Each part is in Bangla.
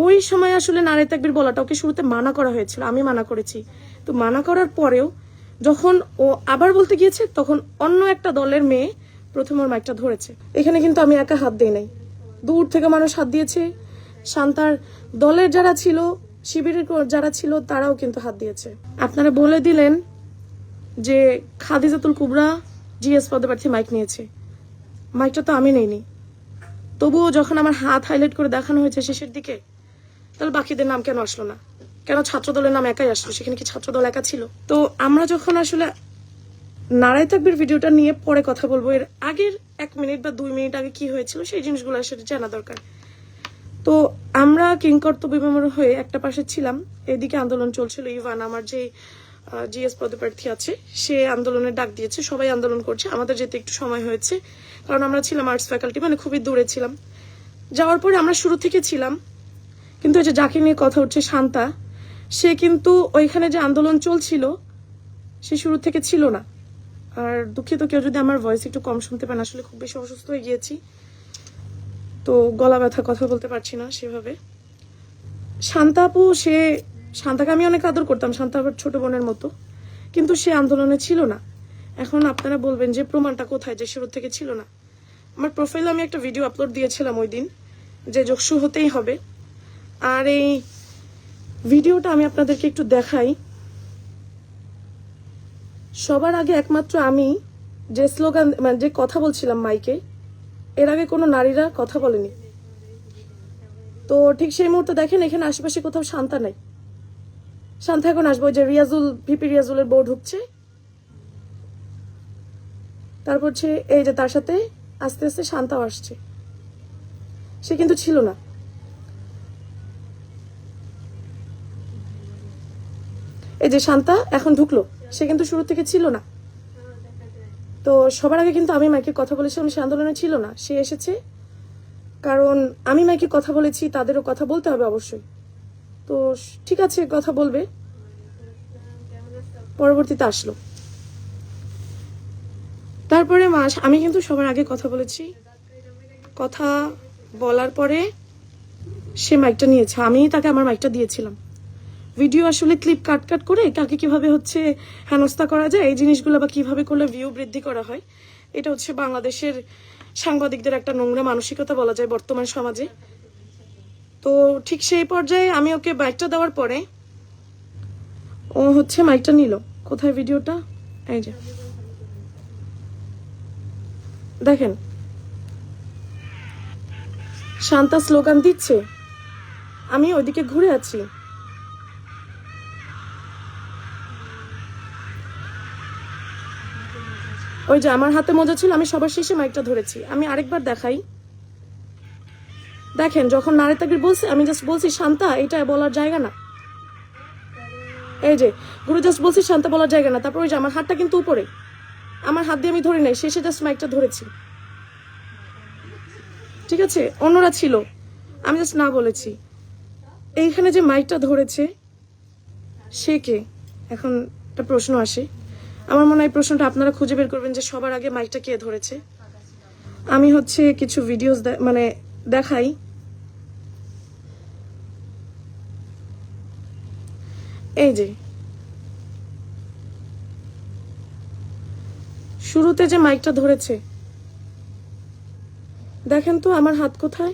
ওই সময় আসলে নারে তাকবীর বলাটা ওকে শুরুতে মানা করা হয়েছিল, আমি মানা করেছি। তো মানা করার পরেও যখন ও আবার বলতে গিয়েছে তখন অন্য একটা দলের মেয়ে প্রথম ওর মাইকটা ধরেছে। এখানে কিন্তু আমি একা হাত দিই নাই, দূর থেকে মানুষ হাত দিয়েছে। শান্তার দলের যারা ছিল, শিবিরের যারা ছিল তারাও কিন্তু হাত দিয়েছে। আপনারা বলে দিলেন যে খাদিজাতুল কুবরা জিএস পদপ্রার্থী মাইক নিয়েছে, মাইকটা তো আমি নেইনি। তবুও যখন আমার হাত হাইলাইট করে দেখানো হয়েছে শেষের দিকে, তাহলে বাকিদের নাম কেন আসলো না? কেন ছাত্রদলের নাম একাই আসলো? সেখানে কি ছাত্রদল একা ছিল? তো আমরা যখন আসলে নারায় তাকবীর ভিডিওটা নিয়ে পরে কথা বলবো, এর আগের 1 মিনিট বা 2 মিনিট আগে কি হয়েছিল সেই জিনিসগুলো আসলে জানা দরকার। তো আমরা কিংকর্তব্য হয়ে একটা পাশে ছিলাম, এদিকে আন্দোলন চলছিল। ইভান আমার যে জিএস পদপ্রার্থী আছে সে আন্দোলনের ডাক দিয়েছে, সবাই আন্দোলন করছে। আমাদের যেতে একটু সময় হয়েছে কারণ আমরা ছিলাম আর্টস ফ্যাকাল্টি, মানে খুবই দূরে ছিলাম। যাওয়ার পরে আমরা শুরু থেকে ছিলাম, কিন্তু এই যে যাকে নিয়ে কথা হচ্ছে শান্তা, সে কিন্তু ওইখানে যে আন্দোলন চলছিল সে শুরু থেকে ছিল না। আর দুঃখিত কেউ যদি আমার ভয়েস একটু কম শুনতে পান, আসলে খুব বেশি অসুস্থ হয়ে গিয়েছি, তো গলা ব্যথা, কথা বলতে পারছি না সেভাবে। শান্তা আপু, শান্তাকে আমি অনেক আদর করতাম, শান্তা আবার ছোট বোনের মতো, কিন্তু সে আন্দোলনে ছিল না। এখন আপনারা বলবেন যে প্রমাণটা কোথায় যে শুরু থেকে ছিল না? আমার প্রোফাইলে আমি একটা ভিডিও আপলোড দিয়েছিলাম ওই দিন যে যোগসু হতেই হবে। আর এই ভিডিওটা আমি আপনাদেরকে একটু দেখাই। সবার আগে একমাত্র আমি যে স্লোগান, মানে যে কথা বলছিলাম মাইকে, এর আগে কোনো নারীরা কথা বলেনি। তো ঠিক সেই মুহূর্তে দেখেন এখানে আশেপাশে কোথাও শান্তা নাই। শান্তা এখন আসবো, যে রিয়াজুল, ভিপি রিয়াজুলের বউ ঢুকছে, তারপর হচ্ছে এই যে তার সাথে আস্তে আস্তে শান্তাও আসছে। সে কিন্তু ছিল না। এই যে শান্তা এখন ঢুকলো, সে কিন্তু শুরু থেকে ছিল না। তো সবার আগে কিন্তু আমি মাইকে কথা বলেছিলাম, সে আন্দোলনে ছিল না, সে এসেছে কারণ আমি মাইকে কথা বলেছি, তাদেরও কথা বলতে হবে অবশ্যই। তো ঠিক আছে, কথা বলবে। পরবর্তীতে আসলো, তারপরে আমি কিন্তু সবার আগে কথা বলেছি। কথা বলার পরে সে মাইকটা নিয়েছে, আমি তাকে আমার মাইকটা দিয়েছিলাম। ভিডিও আসলে ক্লিপ কাট করে কাকে কিভাবে হচ্ছে হেনস্থা করা যায়, এই জিনিসগুলো বা কিভাবে করলে ভিউ বৃদ্ধি করা হয়, এটা হচ্ছে বাংলাদেশের সাংবাদিকদের একটা নোংরা মানসিকতা বলা যায় বর্তমান সমাজে। তো ঠিক সেই পর্যায়ে আমি ওকে মাইকটা দেওয়ার পরে ও হচ্ছে মাইকটা নিল। কোথায় ভিডিওটা? এই যে দেখেন, শান্তা স্লোগান দিচ্ছে, আমি ওইদিকে ঘুরে আছি। ওই যে আমার হাতে মোজা ছিল, আমি সবার শেষে মাইকটা ধরেছি। আমি আরেকবার দেখাই, দেখেন যখন নারে তাকবীর বলছে, আমি জাস্ট বলছি শান্তা এটা বলার জায়গা না। এই যে গুরু জাস্ট বলছি শান্তা বলার জায়গা না। তারপর ওই যে আমার হাতটা কিন্তু উপরে, আমার হাত দিয়ে আমি ধরি নাই, শেষে জাস্ট মাইকটা ধরেছি। ঠিক আছে, অন্যরা ছিল, আমি জাস্ট না বলেছি। এইখানে যে মাইকটা ধরেছে সে কে? এখন একটা প্রশ্ন আসে, আমার মনে হয় প্রশ্নটা আপনারা খুঁজে বের করবেন যে সবার আগে মাইকটা কে ধরেছে। আমি হচ্ছে কিছু ভিডিওস মানে দেখাই। এই যে শুরুতে যে মাইকটা ধরেছে, দেখেন তো আমার হাত কোথায়।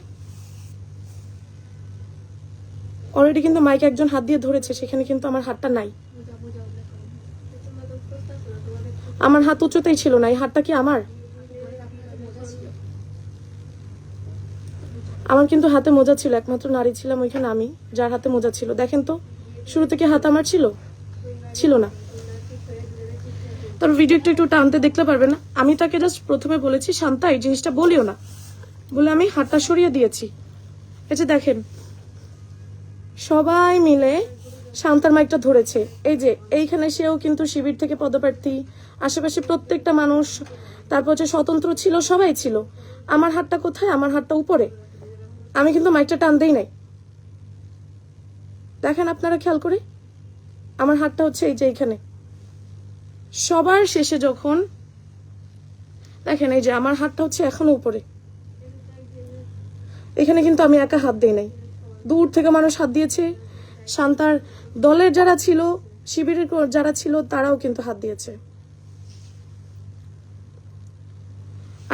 অলরেডি কিন্তু মাইক একজন হাত দিয়ে ধরেছে, সেখানে কিন্তু আমার হাতটা নাই। আমার হাত উঁচুতেই ছিল না, এই হাতটা কি আমার? আমার কিন্তু হাতে মোজা ছিল, একমাত্র নারী ছিলাম ওইখানে আমি যার হাতে মোজা ছিল। দেখেন তো শুরু থেকে হাত আমার ছিল না। তার ভিডিও একটু টানতে দেখতে পারবেন না। আমি তাকে জাস্ট প্রথমে বলেছি শান্তা এই জিনিসটা বলিও না, বলে আমি হাতটা সরিয়ে দিয়েছি। এই যে দেখেন সবাই মিলে শান্তার মাইকটা ধরেছে। এই যে এইখানে সেও কিন্তু শিবির থেকে পদপ্রার্থী, আশেপাশে প্রত্যেকটা মানুষ, তারপর হচ্ছে স্বতন্ত্র ছিল, সবাই ছিল। আমার হাতটা কোথায়? আমার হাতটা উপরে, আমি কিন্তু মাইকটা টান দেই নাই। দেখেন আপনারা খেয়াল করে, আমার হাতটা হচ্ছে এই যে এইখানে। সবার শেষে যখন দেখেন, এই যে আমার হাতটা হচ্ছে এখনো উপরে, এখানে কিন্তু আমি একা হাত দেই নাই, দূর থেকে মানুষ হাত দিয়েছে, শান্তার দলের যারা ছিল, শিবিরের যারা ছিল তারাও কিন্তু হাত দিয়েছে।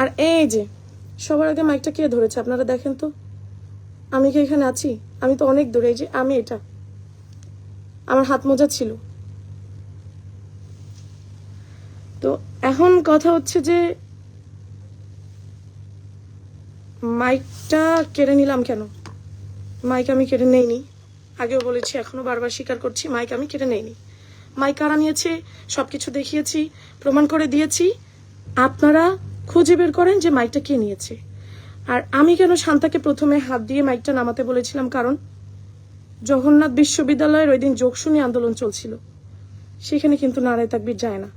আর এই যে সবার আগে মাইকটা কে ধরেছে আপনারা দেখেন তো, আমি কি এখানে আছি? আমি তো অনেক দূরে। এই যে আমি, এটা আমার হাত মোজা ছিল। তো এখন কথা হচ্ছে যে মাইকটা কেড়ে নিলাম কেন? মাইক আমি কেড়ে নেইনি, আগেও বলেছি, এখনো বারবার স্বীকার করছি, মাইক আমি কেড়ে নেইনি। মাইক কারা নিয়েছে সবকিছু দেখিয়েছি, প্রমাণ করে দিয়েছি। আপনারা খুঁজে বের করেন যে মাইকটা কে নিয়েছে। আর আমি কেন শান্তাকে প্রথমে হাত দিয়ে মাইকটা নামাতে বলেছিলাম, কারণ জগন্নাথ বিশ্ববিদ্যালয়ের ওই দিন যোগশুনি আন্দোলন চলছিল, সেখানে কিন্তু নারায়ে তাকবীর যায় না।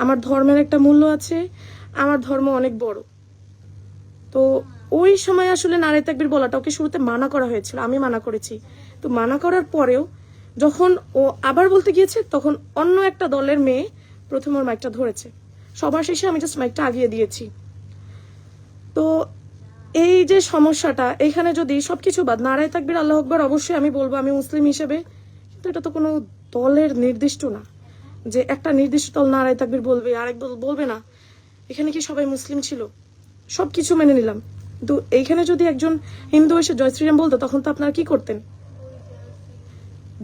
আমার ধর্মের একটা মূল্য আছে, আমার ধর্ম অনেক বড়। তো ওই সময় আসলে নারায়ে তাকবীর বলাটা ওকে শুরুতে মানা করা হয়েছিল, আমি মানা করেছি। তো মানা করার পরেও যখন ও আবার বলতে গিয়েছে, তখন অন্য একটা দলের মেয়ে প্রথমে ওর মাইকটা ধরেছে। সবার শেষে আমি জাস্ট মাইকটা আগিয়ে দিয়েছি। তো এই যে সমস্যাটা, এখানে যদি সবকিছু বাদ, নারায়ে তাকবীর আল্লাহু আকবার অবশ্যই আমি বলবো আমি মুসলিম হিসেবে, কিন্তু এটা তো কোনো দলের নির্দিষ্ট না যে একটা নির্দিষ্ট দল নারায়ে তাকবীর বলবে আরেক দল বলবে না। এখানে কি সবাই মুসলিম ছিল? সবকিছু মেনে নিলাম, কিন্তু এইখানে যদি একজন হিন্দু এসে জয় শ্রীরাম বলতো, তখন তো আপনারা কি করতেন?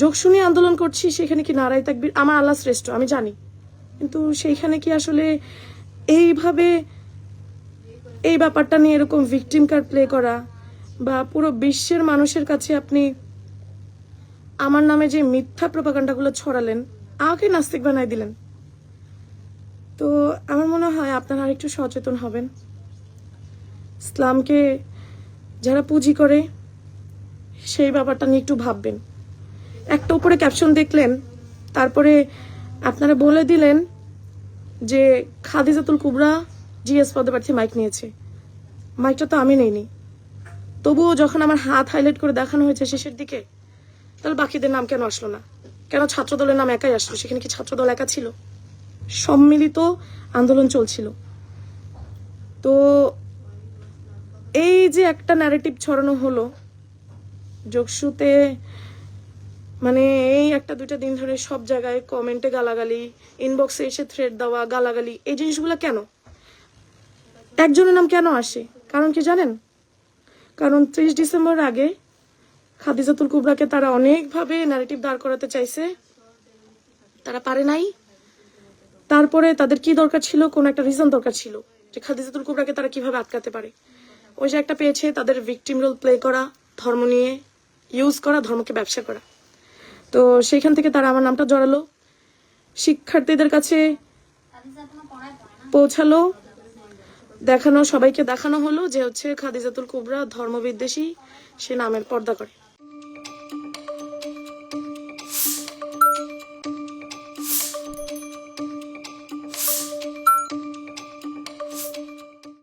যোগশুনি আন্দোলন করছি, সেখানে কি নারায়ে তাকবীর, আমার আল্লাহ শ্রেষ্ঠ আমি জানি, কিন্তু সেইখানে কি আসলে এইভাবে এই ব্যাপারটা নিয়ে এরকম ভিকটিম কার্ড প্লে করা, বা পুরো বিশ্বের মানুষের কাছে আপনি আমার নামে যে মিথ্যা প্রপাগান্ডাগুলো ছড়ালেন, আমাকে নাস্তিক বানাই দিলেন। তো আমার মনে হয় আপনারা আরেকটু সচেতন হবেন। ইসলামকে যারা পুঁজি করে সেই ব্যাপারটা নিয়ে একটু ভাববেন। একটা উপরে ক্যাপশন দেখলেন, তারপরে আপনারা বলে দিলেন যে খাদিজাতুল কুবরা জিএস পদপ্রার্থী মাইক নিয়েছে। মাইকটা তো আমি নেইনি, তবুও যখন আমার হাত হাইলাইট করে দেখানো হয়েছে শেষের দিকে, তাহলে বাকিদের নাম কেন আসলো না? কেন ছাত্রদলের নাম একাই আসলো? সেখানে কি ছাত্রদল একা ছিল? সম্মিলিত আন্দোলন চলছিল। তো এই যে একটা ন্যারেটিভ ছড়ানো হলো যোগশুতে, মানে এই একটা দুইটা দিন ধরে সব জায়গায় কমেন্টে গালাগালি, ইনবক্সে এসে থ্রেড দেওয়া, গালাগালি, এই জিনিসগুলো কেন? একজনের নাম কেন আসে? কারণ কি জানেন? কারণ 30 ডিসেম্বর আগে খাদিজাতুল কুবরাকে তারা অনেকভাবে ন্যারেটিভ দাঁড় করাতে চাইছে, তারা পারে নাই। তারপরে তাদের কি দরকার ছিল? কোন একটা রিজন দরকার ছিল যে খাদিজাতুল কুবরাকে তারা কিভাবে আটকাতে পারে। ওই যে একটা পেয়েছে, তাদের ভিকটিম রোল প্লে করা, ধর্ম নিয়ে ইউজ করা, ধর্মকে ব্যবসা করা। তো সেইখান থেকে তারা আমার নামটা জড়ালো, শিক্ষার্থীদের কাছে পৌঁছালো, দেখানো, সবাইকে দেখানো হলো যে হচ্ছে খাদিজাতুল কুবরা ধর্মবিদ্বেষী, সে নামের পর্দা করে।